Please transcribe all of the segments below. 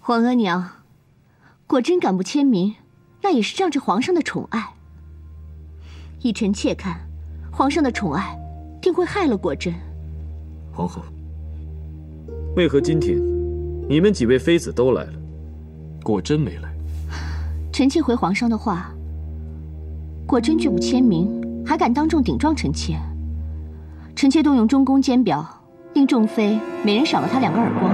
皇额娘，果真敢不签名，那也是仗着皇上的宠爱。依臣妾看，皇上的宠爱定会害了果真。皇后，为何今天你们几位妃子都来了，果真没来？臣妾回皇上的话，果真拒不签名，还敢当众顶撞臣妾。臣妾动用中宫监表，令众妃每人赏了他2个耳光。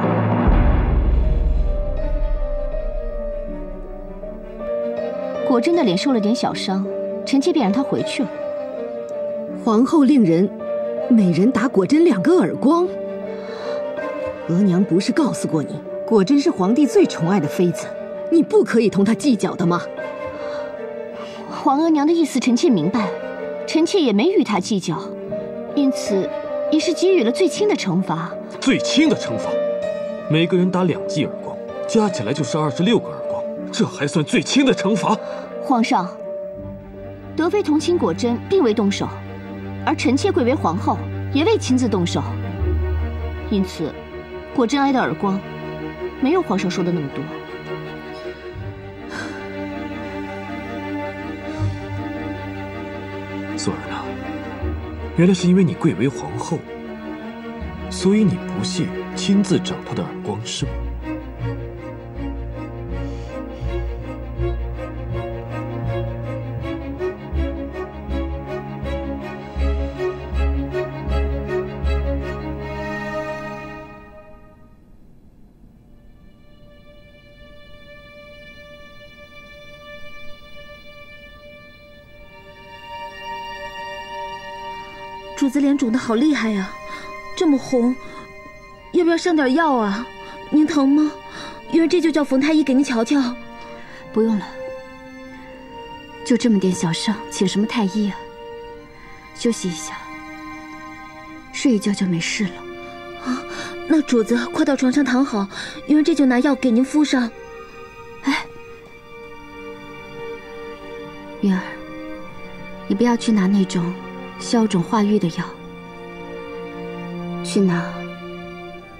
果真的脸受了点小伤，臣妾便让他回去了。皇后令人每人打果真2个耳光。额娘不是告诉过你，果真是皇帝最宠爱的妃子，你不可以同她计较的吗？皇额娘的意思臣妾明白，臣妾也没与她计较，因此也是给予了最轻的惩罚。最轻的惩罚？每个人打2记耳光，加起来就是26个耳光，这还算最轻的惩罚？皇上，德妃同情果真，并未动手，而臣妾贵为皇后，也未亲自动手，因此果真挨的耳光没有皇上说的那么多。索尔娜，原来是因为你贵为皇后，所以你不屑亲自掌她的耳光，是吗？主子脸肿得好厉害呀，这么红，要不要上点药啊？您疼吗？一会儿这就叫冯太医给您瞧瞧。不用了，就这么点小伤，请什么太医啊？休息一下，睡一觉就没事了。啊，那主子快到床上躺好，一会儿这就拿药给您敷上。哎，云儿，你不要去拿那种消肿化瘀的药，去拿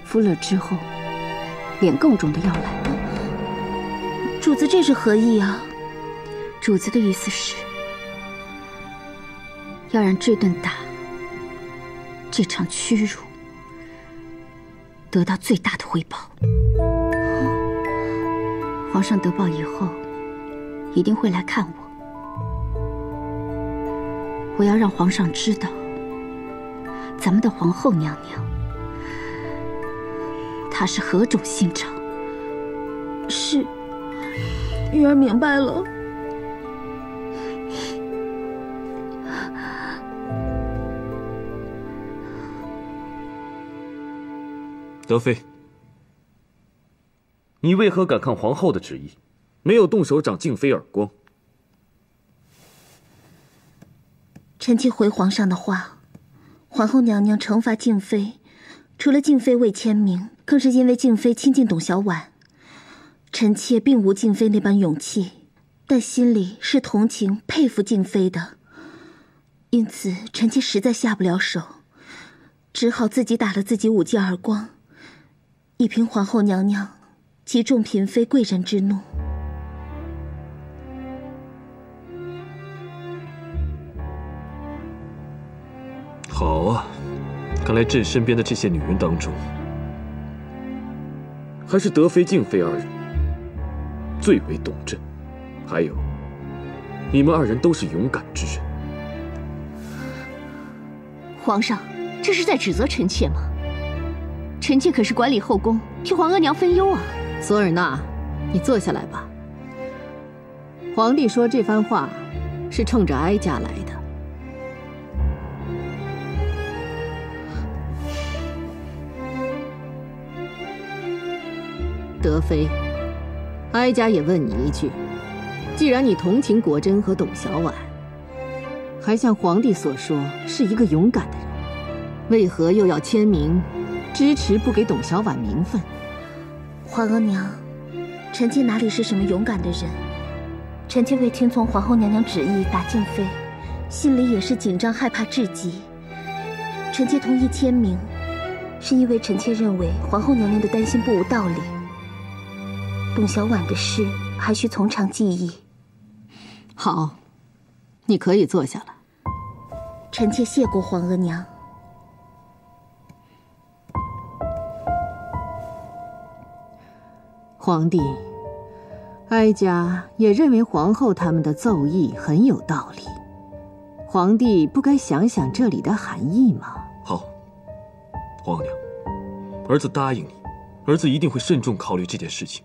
敷了之后脸更肿的药来。主子这是何意啊？主子的意思是要让这顿打，这场屈辱得到最大的回报。皇上得报以后一定会来看我，我要让皇上知道，咱们的皇后娘娘，她是何种心肠。是，玉儿明白了。德妃，你为何敢抗皇后的旨意，没有动手掌静妃耳光？臣妾回皇上的话，皇后娘娘惩罚静妃，除了静妃未签名，更是因为静妃亲近董小宛。臣妾并无静妃那般勇气，但心里是同情佩服静妃的，因此臣妾实在下不了手，只好自己打了自己5记耳光，以平皇后娘娘及众嫔妃贵人之怒。好啊，看来朕身边的这些女人当中，还是德妃、静妃2人最为懂朕。还有，你们2人都是勇敢之人。皇上，这是在指责臣妾吗？臣妾可是管理后宫，替皇额娘分忧啊。索尔娜，你坐下来吧。皇帝说这番话是冲着哀家来的。德妃，哀家也问你一句，既然你同情果真和董小宛，还像皇帝所说是一个勇敢的人，为何又要签名支持不给董小宛名分？皇额娘，臣妾哪里是什么勇敢的人？臣妾为听从皇后娘娘旨意打静妃，心里也是紧张害怕至极。臣妾同意签名，是因为臣妾认为皇后娘娘的担心不无道理。董小宛的事还需从长计议。好，你可以坐下了。臣妾谢过皇额娘。皇帝，哀家也认为皇后他们的奏议很有道理。皇帝不该想想这里的含义吗？好，皇娘，儿子答应你，儿子一定会慎重考虑这件事情，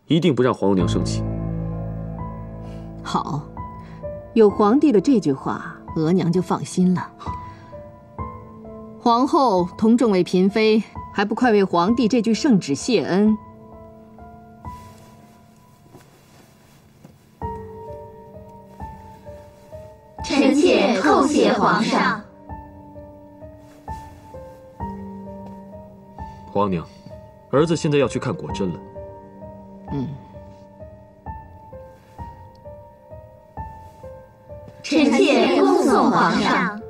一定不让皇娘生气。好，有皇帝的这句话，额娘就放心了。皇后同众位嫔妃，还不快为皇帝这句圣旨谢恩？臣妾叩谢皇上。皇娘，儿子现在要去看果真了。臣妾恭送皇上。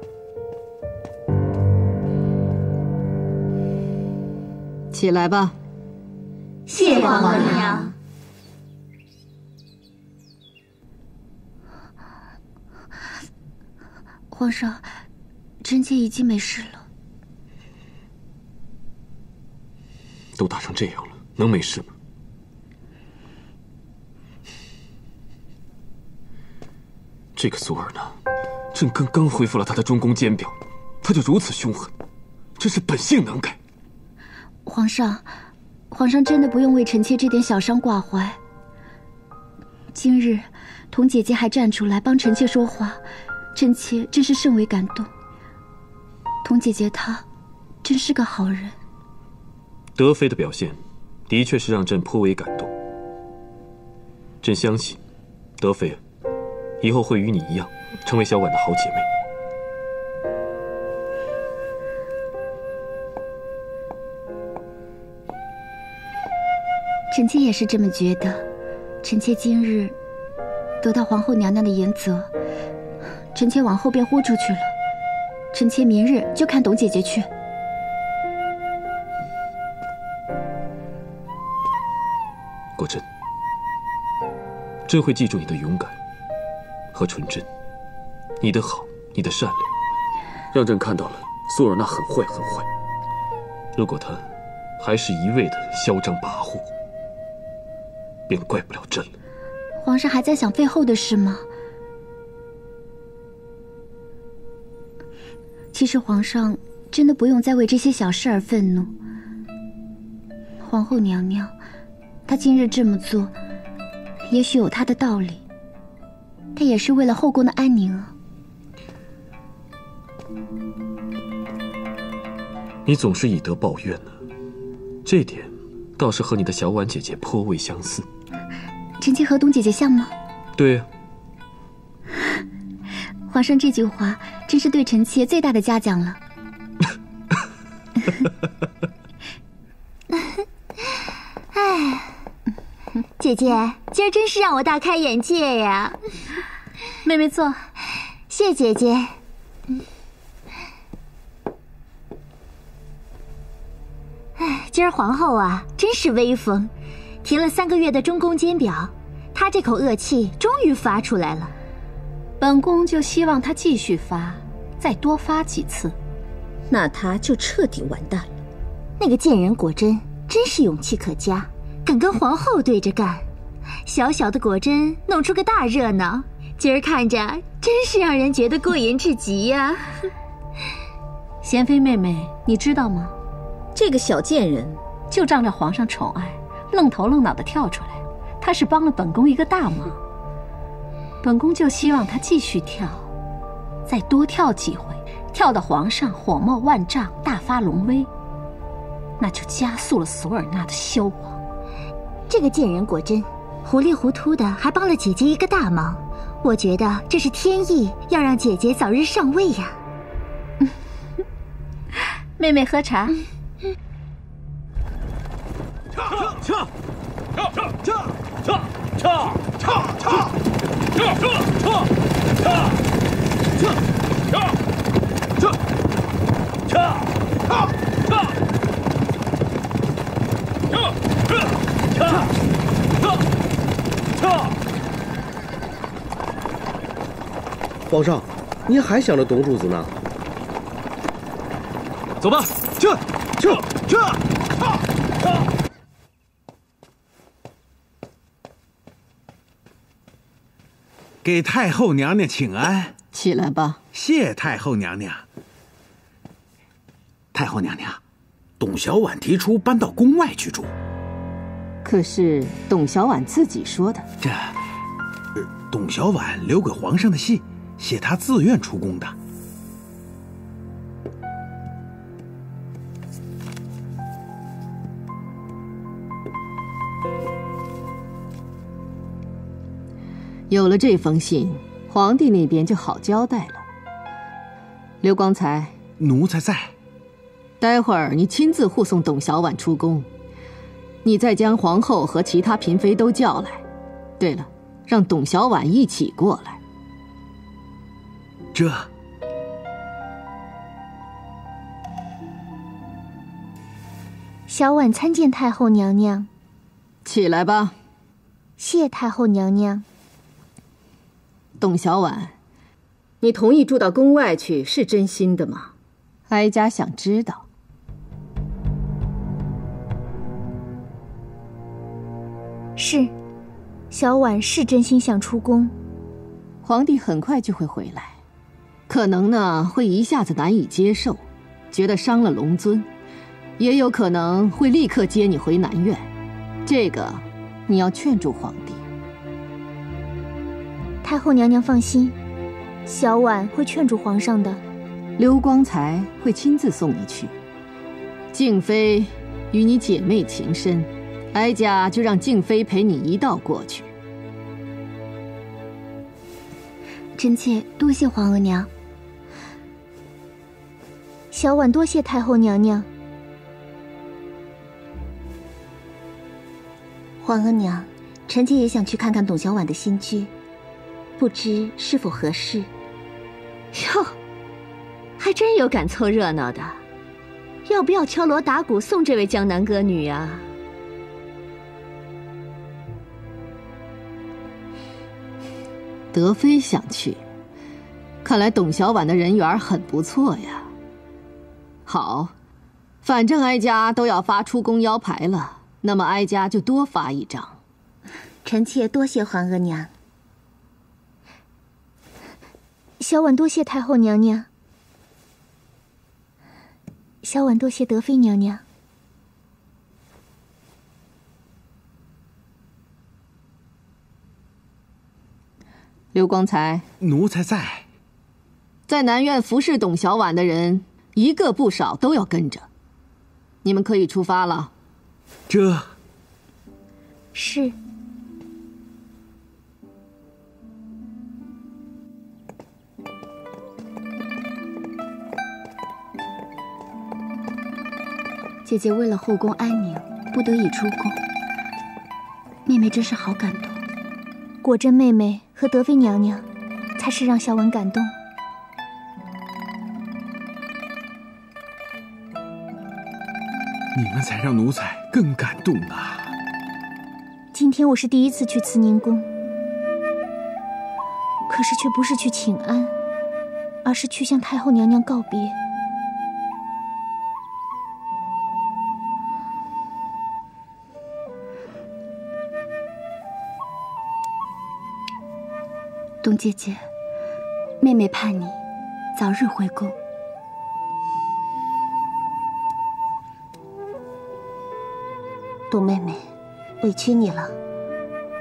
起来吧。谢皇额娘。皇上，臣妾已经没事了。都打成这样了，能没事吗？这个苏尔纳，朕刚恢复了他的中宫监表，他就如此凶狠，真是本性难改。皇上真的不用为臣妾这点小伤挂怀。今日童姐姐还站出来帮臣妾说话，臣妾真是甚为感动。童姐姐她真是个好人。德妃的表现的确是让朕颇为感动。朕相信，德妃以后会与你一样，成为小婉的好姐妹。臣妾也是这么觉得。臣妾今日得到皇后娘娘的言责，臣妾往后便豁出去了。臣妾明日就看董姐姐去。果真，朕会记住你的勇敢和纯真，你的好，你的善良，让朕看到了苏尔纳很坏很坏。如果他还是一味的嚣张跋扈，便怪不了朕了。皇上还在想废后的事吗？其实皇上真的不用再为这些小事而愤怒。皇后娘娘，她今日这么做，也许有她的道理。她也是为了后宫的安宁啊。你总是以德报怨呢，这点倒是和你的小婉姐姐颇为相似。臣妾和董姐姐像吗？对呀。皇上这句话真是对臣妾最大的嘉奖了。哎，姐姐，今儿真是让我大开眼界呀！妹妹坐。谢姐姐。哎，今儿皇后啊，真是威风，停了3个月的中宫监表，她这口恶气终于发出来了。本宫就希望她继续发，再多发几次，那她就彻底完蛋了。那个贱人果真真是勇气可嘉，敢跟皇后对着干。小小的果真弄出个大热闹，今儿看着真是让人觉得过瘾至极呀。贤妃妹妹，你知道吗？这个小贱人就仗着皇上宠爱，愣头愣脑的跳出来，她是帮了本宫一个大忙。本宫就希望她继续跳，再多跳几回，跳到皇上火冒万丈，大发龙威，那就加速了索尔纳的消亡。这个贱人果真糊里糊涂的，还帮了姐姐一个大忙。我觉得这是天意，要让姐姐早日上位呀。妹妹喝茶。跳皇上，您还想着董主子呢？走吧，去！给太后娘娘请安。起来吧。谢太后娘娘。太后娘娘，董小宛提出搬到宫外去住。可是董小宛自己说的。董小宛留给皇上的信，写她自愿出宫的。有了这封信，皇帝那边就好交代了。刘光才，奴才在。待会儿你亲自护送董小宛出宫，你再将皇后和其他嫔妃都叫来。对了，让董小宛一起过来。这。小婉参见太后娘娘。起来吧。谢太后娘娘。董小宛，你同意住到宫外去是真心的吗？哀家想知道。是，小婉是真心想出宫。皇帝很快就会回来，可能呢会一下子难以接受，觉得伤了龙尊，也有可能会立刻接你回南苑。这个你要劝住皇帝。太后娘娘放心，小婉会劝住皇上的。刘光才会亲自送你去。静妃与你姐妹情深，哀家就让静妃陪你一道过去。臣妾多谢皇额娘。小婉多谢太后娘娘。皇额娘，臣妾也想去看看董小宛的新居，不知是否合适。哟，还真有敢凑热闹的，要不要敲锣打鼓送这位江南歌女呀？德妃想去，看来董小宛的人缘很不错呀。好，反正哀家都要发出宫腰牌了，那么哀家就多发一张。臣妾多谢皇额娘。小婉多谢太后娘娘。小婉多谢德妃娘娘。刘光才，奴才在。在南苑服侍董小宛的人，一个不少都要跟着。你们可以出发了。这是。姐姐为了后宫安宁，不得已出宫，妹妹真是好感动。果真妹妹和德妃娘娘，才是让小婉感动。你们才让奴才更感动啊！今天我是第一次去慈宁宫，可是却不是去请安，而是去向太后娘娘告别。董姐姐，妹妹盼你早日回宫。董妹妹，委屈你了。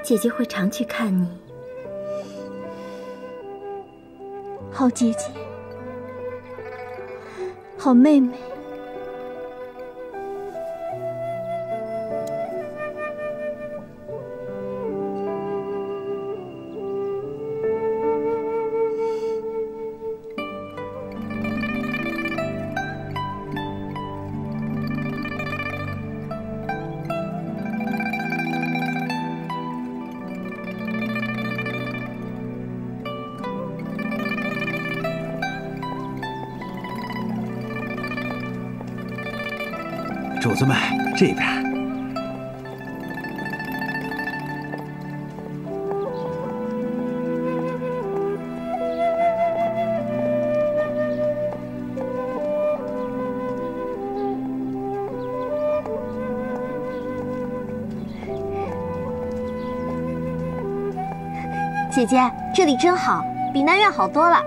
姐姐会常去看你。好姐姐，好妹妹。主子们，这边。姐姐，这里真好，比南院好多了。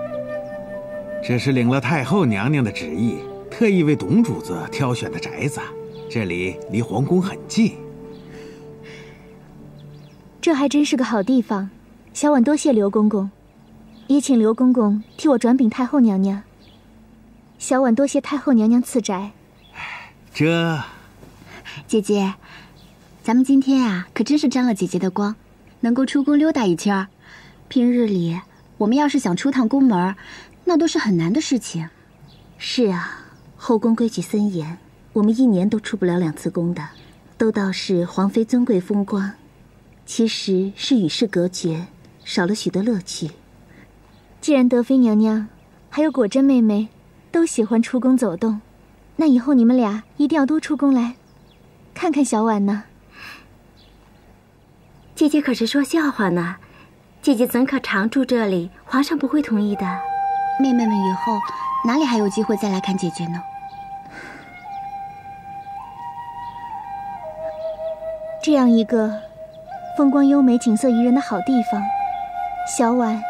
这是领了太后娘娘的旨意，特意为董主子挑选的宅子。这里离皇宫很近。这还真是个好地方。小婉多谢刘公公，也请刘公公替我转禀太后娘娘。小婉多谢太后娘娘赐宅。姐姐，咱们今天啊，可真是沾了姐姐的光，能够出宫溜达一圈。平日里我们要是想出趟宫门，那都是很难的事情。是啊，后宫规矩森严，我们1年都出不了2次宫的。都道是皇妃尊贵风光，其实是与世隔绝，少了许多乐趣。既然德妃娘娘还有果真妹妹都喜欢出宫走动，那以后你们俩一定要多出宫来看看小婉呢。姐姐可是说笑话呢，姐姐怎可常住这里？皇上不会同意的。妹妹们以后哪里还有机会再来看姐姐呢？这样一个风光优美、景色宜人的好地方，小婉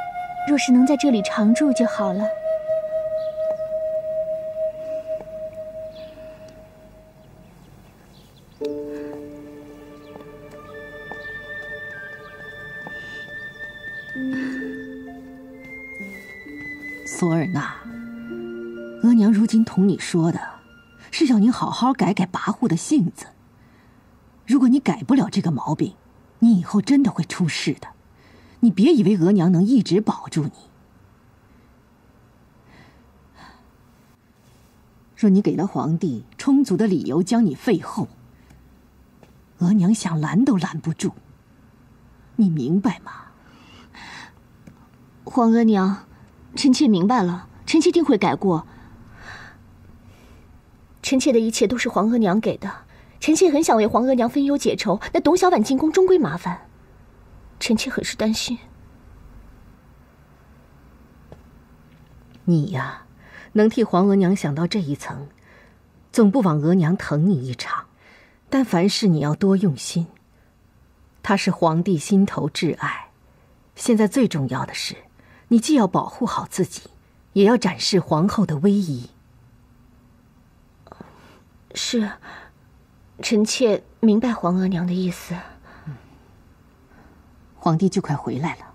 若是能在这里常住就好了。索尔纳，额娘如今同你说的，是要你好好改改跋扈的性子。如果你改不了这个毛病，你以后真的会出事的。你别以为额娘能一直保住你。若你给了皇帝充足的理由将你废后，额娘想拦都拦不住。你明白吗？皇额娘，臣妾明白了，臣妾定会改过。臣妾的一切都是皇额娘给的，臣妾很想为皇额娘分忧解愁，那董小宛进宫终归麻烦，臣妾很是担心。你呀，能替皇额娘想到这一层，总不枉额娘疼你一场。但凡事你要多用心，她是皇帝心头挚爱。现在最重要的是，你既要保护好自己，也要展示皇后的威仪。是，臣妾明白皇额娘的意思。皇帝就快回来了，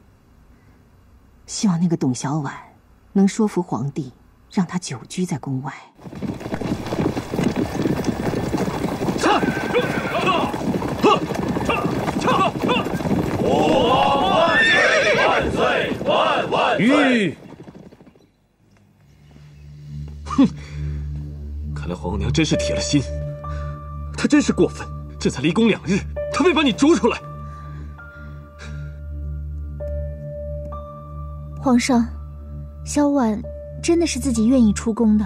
希望那个董小宛能说服皇帝，让他久居在宫外。吾皇万岁万岁万万岁！哼，看来皇额娘真是铁了心，她真是过分。这才离宫2日，她非把你逐出来。皇上，小婉真的是自己愿意出宫的。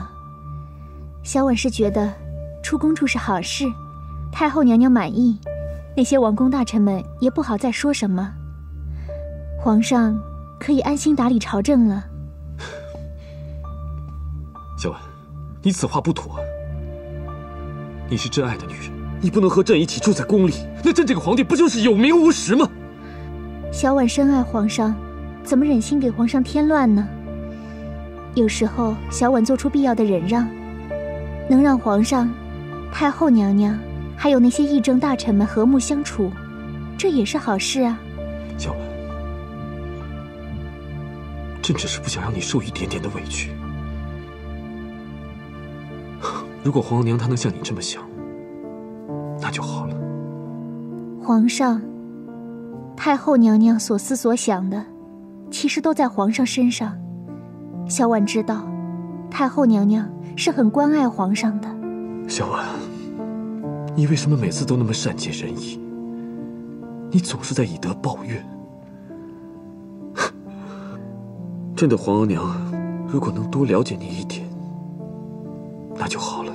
小婉是觉得出宫处是好事，太后娘娘满意，那些王公大臣们也不好再说什么，皇上可以安心打理朝政了。小婉，你此话不妥。你是朕爱的女人，你不能和朕一起住在宫里，那朕这个皇帝不就是有名无实吗？小婉深爱皇上，怎么忍心给皇上添乱呢？有时候小婉做出必要的忍让，能让皇上、太后娘娘还有那些议政大臣们和睦相处，这也是好事啊。小婉，朕只是不想让你受一点点的委屈。如果皇额娘她能像你这么想，那就好了。皇上、太后娘娘所思所想的，其实都在皇上身上。小婉知道，太后娘娘是很关爱皇上的。小婉，你为什么每次都那么善解人意？你总是在以德报怨。朕的皇额娘，如果能多了解你一点，那就好了。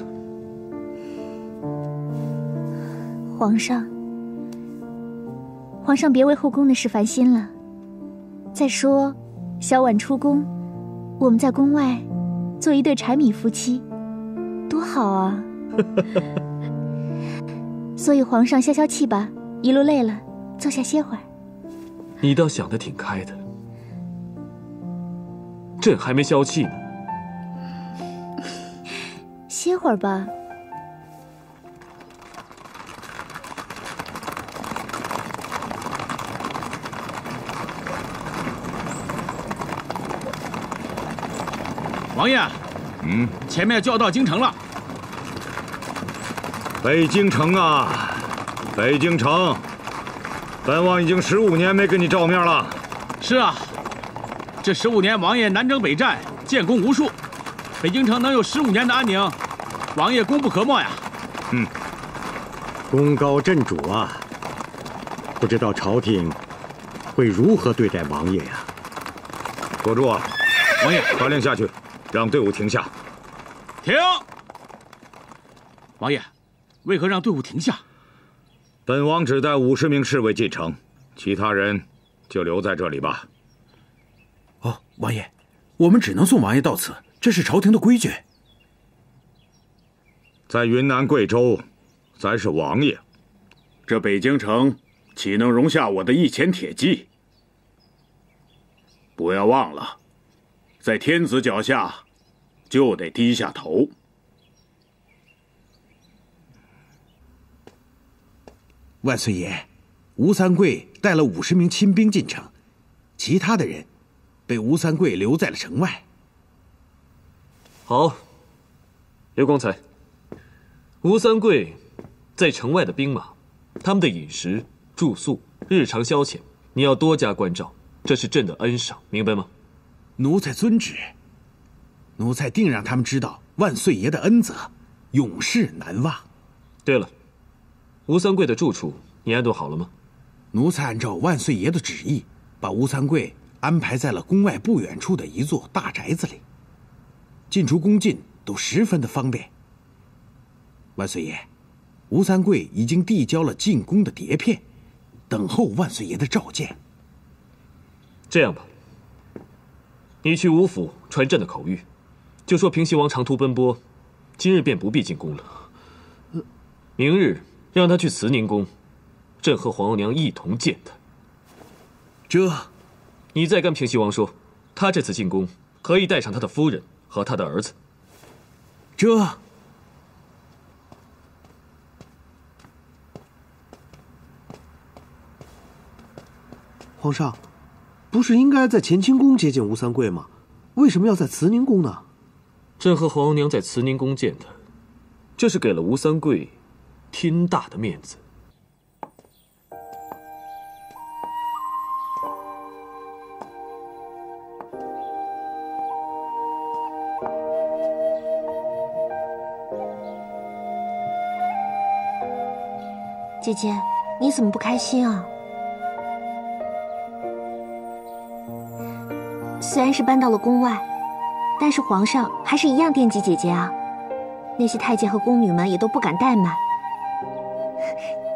皇上，皇上别为后宫的事烦心了。再说，小婉出宫，我们在宫外做一对柴米夫妻，多好啊！所以皇上消消气吧，一路累了，坐下歇会儿。你倒想得挺开的。朕还没消气呢。歇会儿吧。王爷，前面就要到京城了。北京城啊，北京城，本王已经15年没跟你照面了。是啊，这15年王爷南征北战，建功无数，北京城能有15年的安宁，王爷功不可没呀。功高震主啊！不知道朝廷会如何对待王爷呀？国柱啊，王爷，传令下去，让队伍停下。停！王爷，为何让队伍停下？本王只带50名侍卫进城，其他人就留在这里吧。哦，王爷，我们只能送王爷到此，这是朝廷的规矩。在云南贵州，咱是王爷，这北京城岂能容下我的一钳铁骑？不要忘了，在天子脚下，就得低下头。万岁爷，吴三桂带了50名亲兵进城，其他的人被吴三桂留在了城外。好，刘光才，吴三桂在城外的兵马，他们的饮食、住宿、日常消遣，你要多加关照，这是朕的恩赏，明白吗？奴才遵旨。奴才定让他们知道万岁爷的恩泽，永世难忘。对了，吴三桂的住处你安顿好了吗？奴才按照万岁爷的旨意，把吴三桂安排在了宫外不远处的一座大宅子里，进出宫禁都十分的方便。万岁爷，吴三桂已经递交了进宫的牒片，等候万岁爷的召见。这样吧，你去吴府传朕的口谕，就说平西王长途奔波，今日便不必进宫了。明日让他去慈宁宫，朕和皇后娘一同见他。你再跟平西王说，他这次进宫可以带上他的夫人和他的儿子。皇上，不是应该在乾清宫接见吴三桂吗？为什么要在慈宁宫呢？朕和皇后娘在慈宁宫见他，这是给了吴三桂天大的面子。姐姐，你怎么不开心啊？虽然是搬到了宫外，但是皇上还是一样惦记姐姐啊。那些太监和宫女们也都不敢怠慢。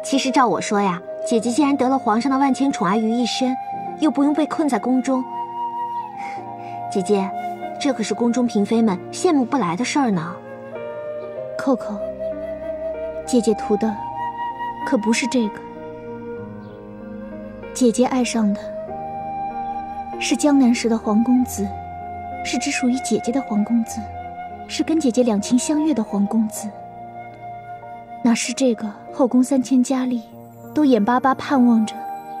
其实照我说呀，姐姐既然得了皇上的万千宠爱于一身，又不用被困在宫中，姐姐，这可是宫中嫔妃们羡慕不来的事儿呢。扣扣，姐姐图的可不是这个，姐姐爱上的是江南时的黄公子，是只属于姐姐的黄公子，是跟姐姐两情相悦的黄公子，哪是这个后宫3000佳丽都眼巴巴盼望着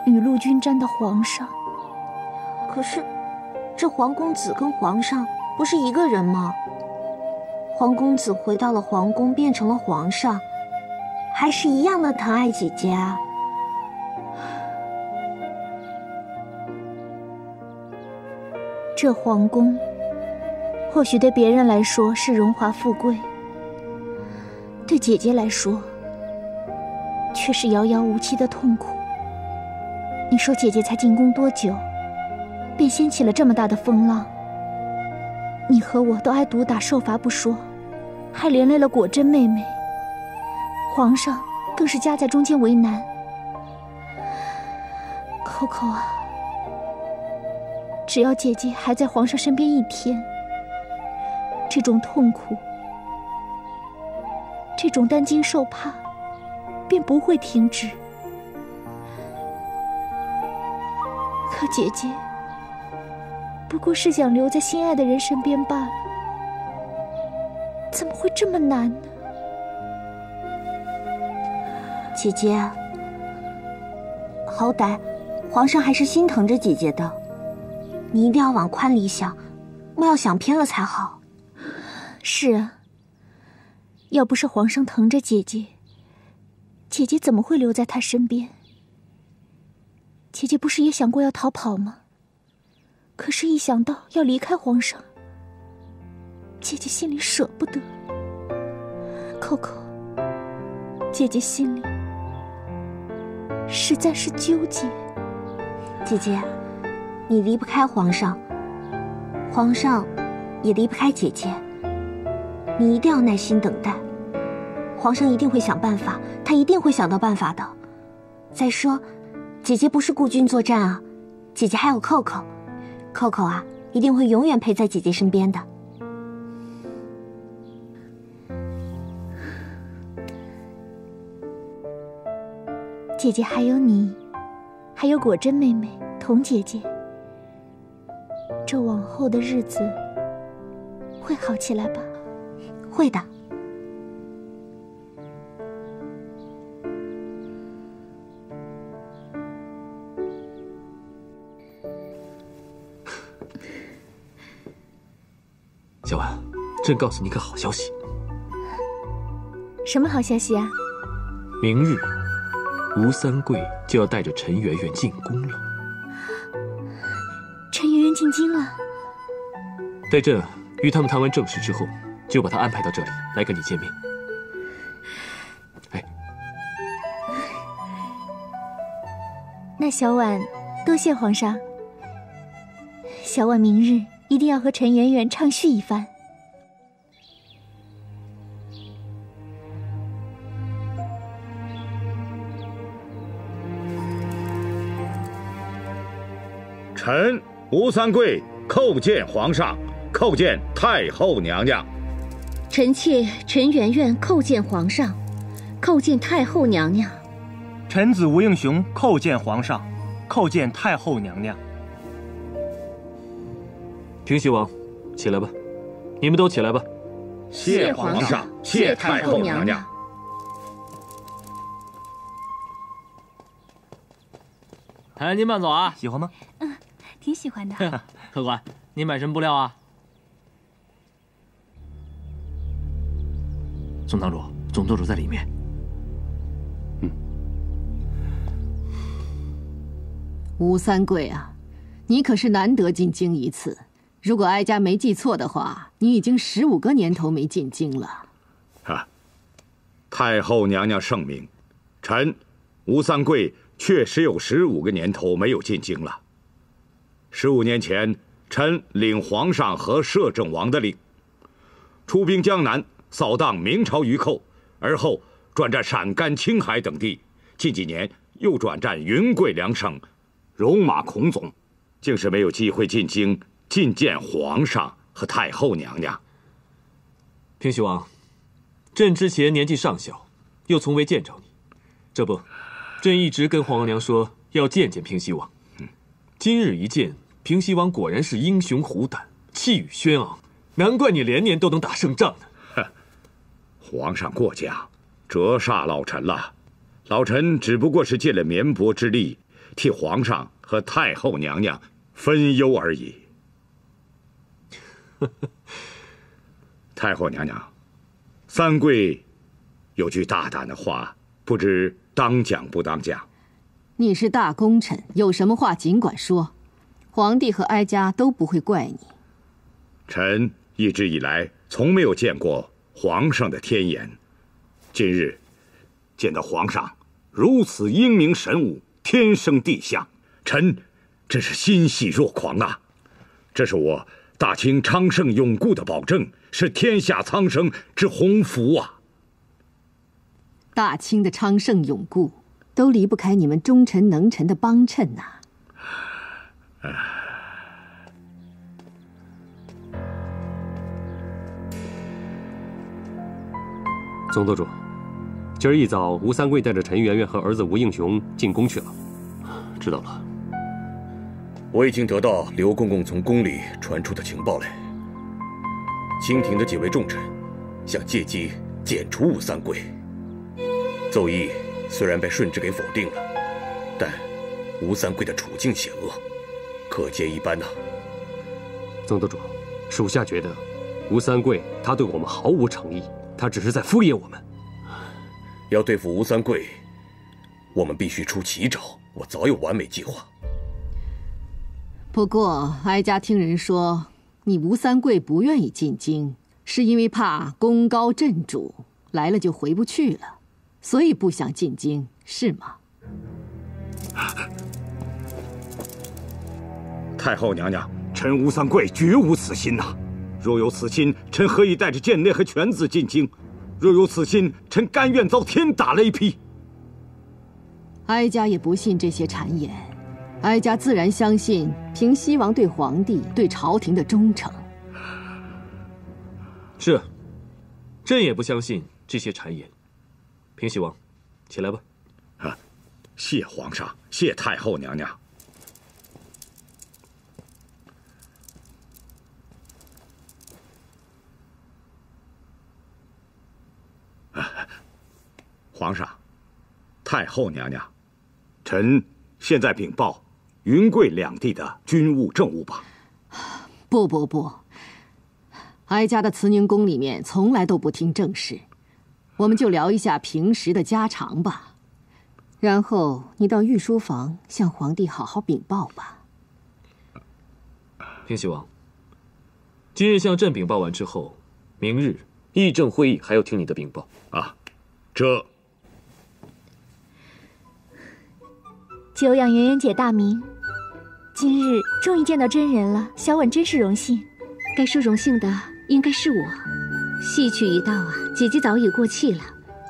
雨露均沾的皇上。可是这黄公子跟皇上不是一个人吗？黄公子回到了皇宫，变成了皇上，还是一样的疼爱姐姐啊。这皇宫或许对别人来说是荣华富贵，对姐姐来说却是遥遥无期的痛苦。你说姐姐才进宫多久，便掀起了这么大的风浪？你和我都挨毒打受罚不说，还连累了果真妹妹，皇上更是夹在中间为难。扣扣啊，只要姐姐还在皇上身边一天，这种痛苦，这种担惊受怕便不会停止。可姐姐不过是想留在心爱的人身边罢了，怎么会这么难呢？姐姐，好歹皇上还是心疼着姐姐的，你一定要往宽里想，莫要想偏了才好。是啊，要不是皇上疼着姐姐，姐姐怎么会留在他身边？姐姐不是也想过要逃跑吗？可是，一想到要离开皇上，姐姐心里舍不得。Coco，姐姐心里实在是纠结。姐姐，你离不开皇上，皇上也离不开姐姐。你一定要耐心等待，皇上一定会想办法，他一定会想到办法的。再说，姐姐不是孤军作战啊，姐姐还有Coco。Coco 啊，一定会永远陪在姐姐身边的。姐姐还有你，还有果真妹妹、童姐姐，这往后的日子会好起来吧？会的。小婉，朕告诉你个好消息。什么好消息啊？明日，吴三桂就要带着陈圆圆进宫了。陈圆圆进京了？待朕与他们谈完正事之后，就把她安排到这里来跟你见面。哎，那小婉多谢皇上。小婉明日一定要和陈圆圆畅叙一番。臣吴三桂叩见皇上，叩见太后娘娘。臣妾陈圆圆叩见皇上，叩见太后娘娘。臣子吴应熊叩见皇上，叩见太后娘娘。平西王，起来吧，你们都起来吧。谢皇上，谢太后娘娘。哎，您慢走啊，喜欢吗？嗯，挺喜欢的。客官，您买什么布料啊？宋堂主，总舵主在里面。吴三桂啊，你可是难得进京一次。如果哀家没记错的话，你已经15个年头没进京了。啊，太后娘娘圣明，臣吴三桂确实有15个年头没有进京了。15年前，臣领皇上和摄政王的令，出兵江南，扫荡明朝余寇，而后转战陕甘青海等地。近几年又转战云贵两省，戎马孔总，竟是没有机会进京觐见皇上和太后娘娘。平西王，朕之前年纪尚小，又从未见着你，这不，朕一直跟皇娘说要见见平西王。今日一见，平西王果然是英雄虎胆，气宇轩昂，难怪你连年都能打胜仗呢。皇上过奖，折煞老臣了。老臣只不过是尽了绵薄之力，替皇上和太后娘娘分忧而已。太后娘娘，三桂有句大胆的话，不知当讲不当讲。你是大功臣，有什么话尽管说，皇帝和哀家都不会怪你。臣一直以来从没有见过皇上的天颜，今日见到皇上如此英明神武，天生地相，臣真是欣喜若狂啊！这是我大清昌盛永固的保证，是天下苍生之鸿福啊！大清的昌盛永固，都离不开你们忠臣能臣的帮衬呐。总舵主，今儿一早，吴三桂带着陈圆圆和儿子吴应熊进宫去了。知道了。我已经得到刘公公从宫里传出的情报来。清廷的几位重臣想借机剪除吴三桂。奏议虽然被顺治给否定了，但吴三桂的处境险恶，可见一斑呐。曾督主，属下觉得吴三桂他对我们毫无诚意，他只是在敷衍我们。要对付吴三桂，我们必须出奇招。我早有完美计划。不过哀家听人说，你吴三桂不愿意进京，是因为怕功高震主，来了就回不去了，所以不想进京，是吗？太后娘娘，臣吴三桂绝无此心呐！若有此心，臣何以带着贱内和犬子进京？若有此心，臣甘愿遭天打雷劈。哀家也不信这些谗言，哀家自然相信平西王对皇帝、对朝廷的忠诚。是，朕也不相信这些谗言。平西王，起来吧。啊，谢皇上，谢太后娘娘。皇上，太后娘娘，臣现在禀报云贵两地的军务政务吧。不，哀家的慈宁宫里面从来都不听政事，我们就聊一下平时的家常吧。然后你到御书房向皇帝好好禀报吧。平西王，今日向朕禀报完之后，明日议政会议还要听你的禀报啊。这久仰圆圆姐大名，今日终于见到真人了，小婉真是荣幸。该说荣幸的应该是我。戏曲一道啊，姐姐早已过气了，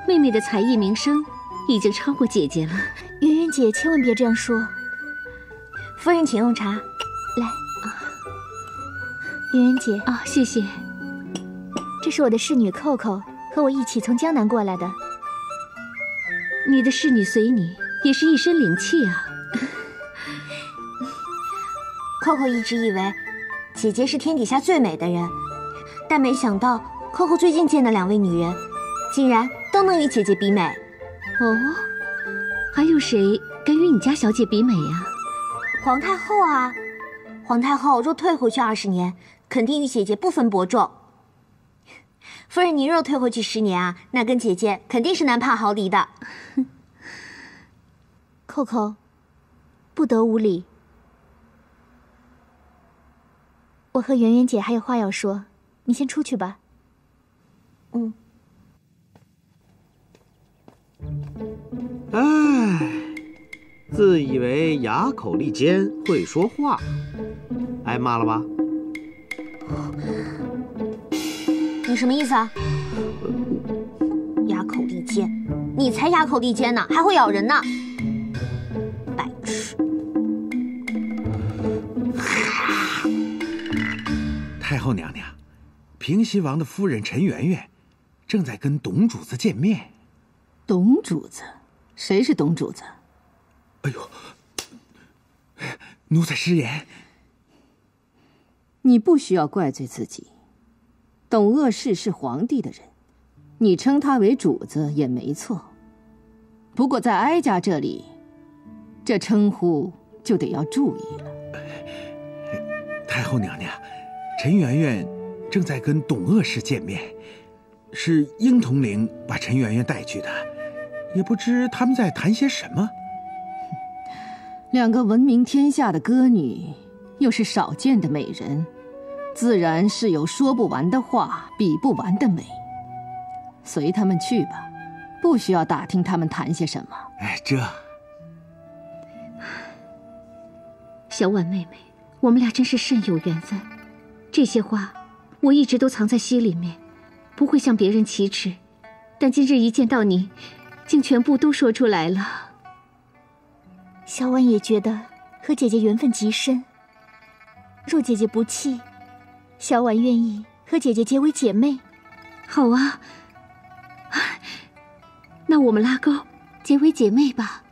妹妹的才艺名声已经超过姐姐了。圆圆姐千万别这样说。夫人请用茶。来啊，圆圆姐啊，谢谢。这是我的侍女扣扣，和我一起从江南过来的。你的侍女随你，也是一身灵气啊。扣扣一直以为姐姐是天底下最美的人，但没想到扣扣最近见的两位女人，竟然都能与姐姐比美。哦，还有谁敢与你家小姐比美呀？皇太后啊，皇太后若退回去20年，肯定与姐姐不分伯仲。夫人，您若退回去10年啊，那跟姐姐肯定是难判毫厘的。扣扣，不得无礼。我和圆圆姐还有话要说，你先出去吧。嗯。哎，自以为哑口利尖，会说话，挨骂了吧？你什么意思啊？哑口利尖，你才哑口利尖呢，还会咬人呢，白痴！太后娘娘，平西王的夫人陈圆圆正在跟董主子见面。董主子？谁是董主子？哎呦，奴才失言。你不需要怪罪自己。董鄂氏是皇帝的人，你称他为主子也没错。不过在哀家这里，这称呼就得要注意了。太后娘娘，陈圆圆正在跟董鄂氏见面，是英统领把陈圆圆带去的，也不知他们在谈些什么。两个闻名天下的歌女，又是少见的美人，自然是有说不完的话，比不完的美。随他们去吧，不需要打听他们谈些什么。哎，小婉妹妹，我们俩真是甚有缘分。这些话我一直都藏在心里面，不会向别人启齿，但今日一见到你，竟全部都说出来了。小婉也觉得和姐姐缘分极深，若姐姐不弃，小婉愿意和姐姐结为姐妹。好啊，那我们拉钩结为姐妹吧。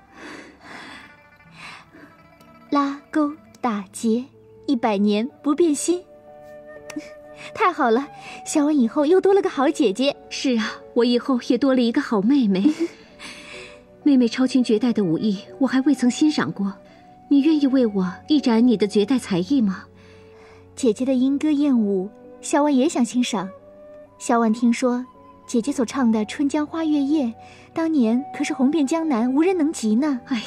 拉钩大捷，100年不变心。太好了，小婉以后又多了个好姐姐。是啊，我以后也多了一个好妹妹。妹妹超群绝代的武艺，我还未曾欣赏过。你愿意为我一展你的绝代才艺吗？姐姐的莺歌燕舞，小婉也想欣赏。小婉听说，姐姐所唱的《春江花月夜》，当年可是红遍江南，无人能及呢。哎呀，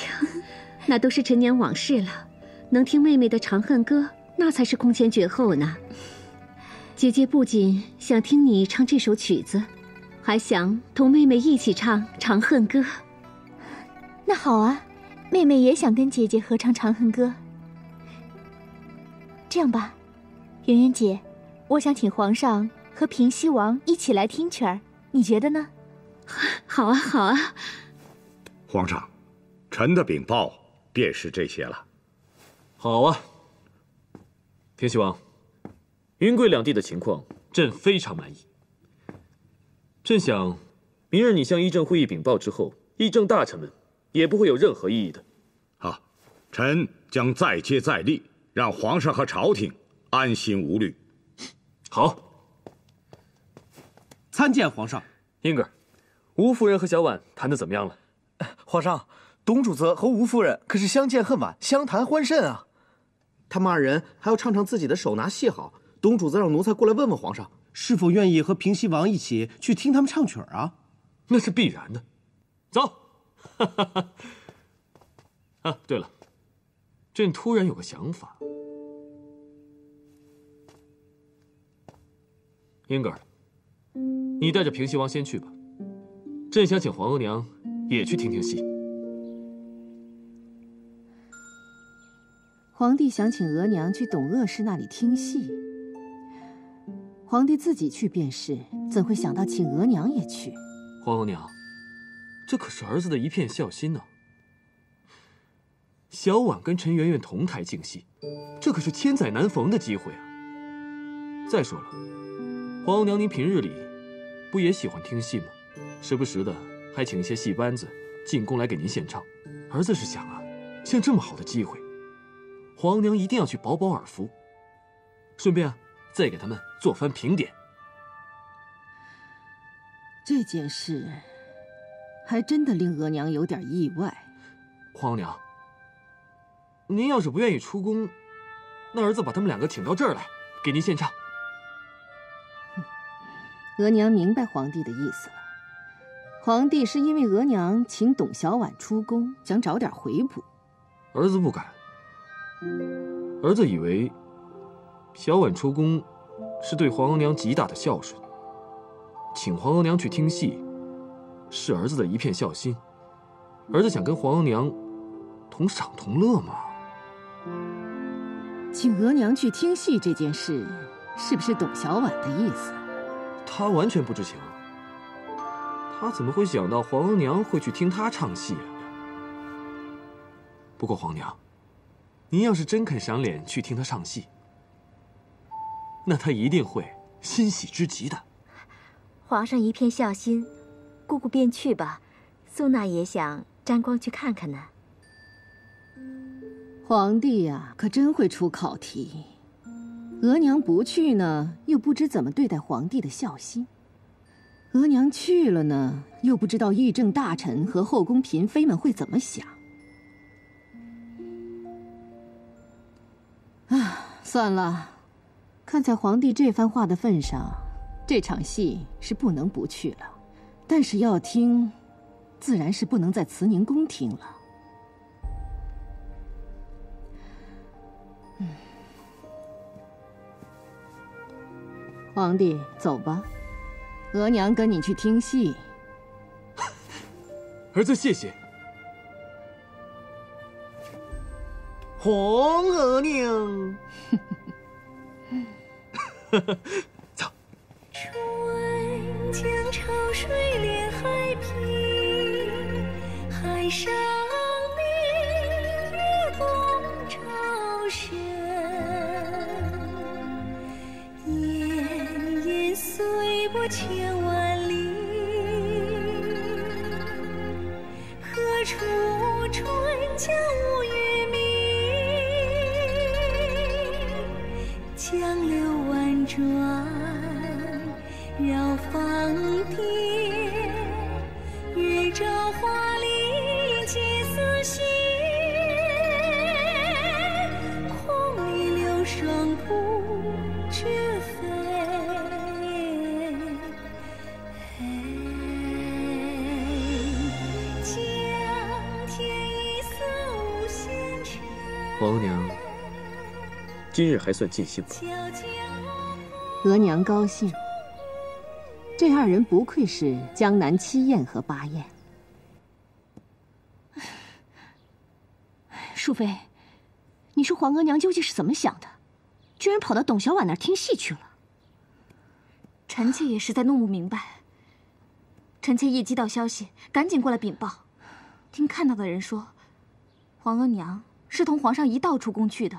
那都是陈年往事了。能听妹妹的《长恨歌》，那才是空前绝后呢。姐姐不仅想听你唱这首曲子，还想同妹妹一起唱《长恨歌》。那好啊，妹妹也想跟姐姐合唱《长恨歌》。这样吧，圆圆姐，我想请皇上和平西王一起来听曲儿，你觉得呢？好啊，好啊。皇上，臣的禀报便是这些了。好啊，平西王，云贵两地的情况，朕非常满意。朕想，明日你向议政会议禀报之后，议政大臣们也不会有任何异议的。好，臣将再接再厉，让皇上和朝廷安心无虑。好。参见皇上。英格尔，吴夫人和小婉谈得怎么样了？皇上，董主则和吴夫人可是相见恨晚，相谈欢甚啊。他们2人还要唱唱自己的手拿戏好。董主则让奴才过来问问皇上，是否愿意和平西王一起去听他们唱曲儿啊？那是必然的。走。啊，对了，朕突然有个想法。英格尔，你带着平西王先去吧。朕想请皇额娘也去听听戏。皇帝想请额娘去董鄂氏那里听戏，皇帝自己去便是，怎会想到请额娘也去？皇额娘，这可是儿子的一片孝心呢。小婉跟陈圆圆同台竞戏，这可是千载难逢的机会啊！再说了，皇额娘您平日里不也喜欢听戏吗？时不时的还请一些戏班子进宫来给您献唱。儿子是想啊，像这么好的机会，皇额娘一定要去饱饱耳福，顺便啊再给他们做番评点。这件事还真的令额娘有点意外。皇额娘，您要是不愿意出宫，那儿子把他们2个请到这儿来，给您献唱。额娘明白皇帝的意思了。皇帝是因为额娘请董小婉出宫，想找点回补。儿子不敢。儿子以为小婉出宫是对皇额娘极大的孝顺，请皇额娘去听戏是儿子的一片孝心。儿子想跟皇额娘同赏同乐嘛。请额娘去听戏这件事，是不是董小婉的意思？他完全不知情。他怎么会想到皇额娘会去听他唱戏啊？不过皇娘，您要是真肯赏脸去听他唱戏，那他一定会欣喜之极的。皇上一片孝心，姑姑便去吧。苏娜也想沾光去看看呢。皇帝呀，可真会出考题。额娘不去呢，又不知怎么对待皇帝的孝心；额娘去了呢，又不知道议政大臣和后宫嫔妃们会怎么想。算了，看在皇帝这番话的份上，这场戏是不能不去了。但是要听，自然是不能在慈宁宫听了。皇帝，走吧，额娘跟你去听戏。儿子，谢谢。皇额娘。走。春江潮水连海平，海上明月共潮生。炎炎随波千万里，何处春江无月明？江流婉转，绕芳甸，月照华丽皆似霰，狂里流霜扑却飞。皇额娘，今日还算尽兴吧？额娘高兴。这二人不愧是江南七艳和八艳。淑妃，你说皇额娘究竟是怎么想的，居然跑到董小宛那儿听戏去了？臣妾也实在弄不明白。臣妾一接到消息，赶紧过来禀报。听看到的人说，皇额娘是同皇上一道出宫去的，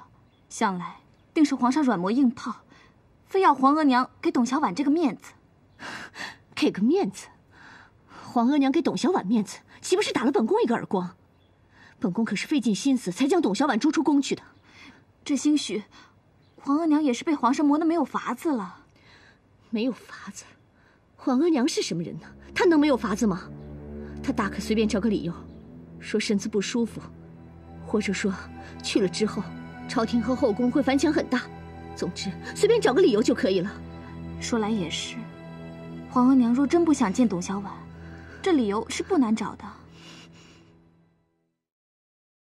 想来定是皇上软磨硬泡，非要皇额娘给董小宛这个面子。给个面子？皇额娘给董小宛面子，岂不是打了本宫一个耳光？本宫可是费尽心思才将董小宛捉出宫去的。这兴许，皇额娘也是被皇上磨得没有法子了。没有法子？皇额娘是什么人呢？她能没有法子吗？她大可随便找个理由，说身子不舒服，或者说去了之后，朝廷和后宫会反响很大。总之，随便找个理由就可以了。说来也是，皇额娘若真不想见董小宛，这理由是不难找的。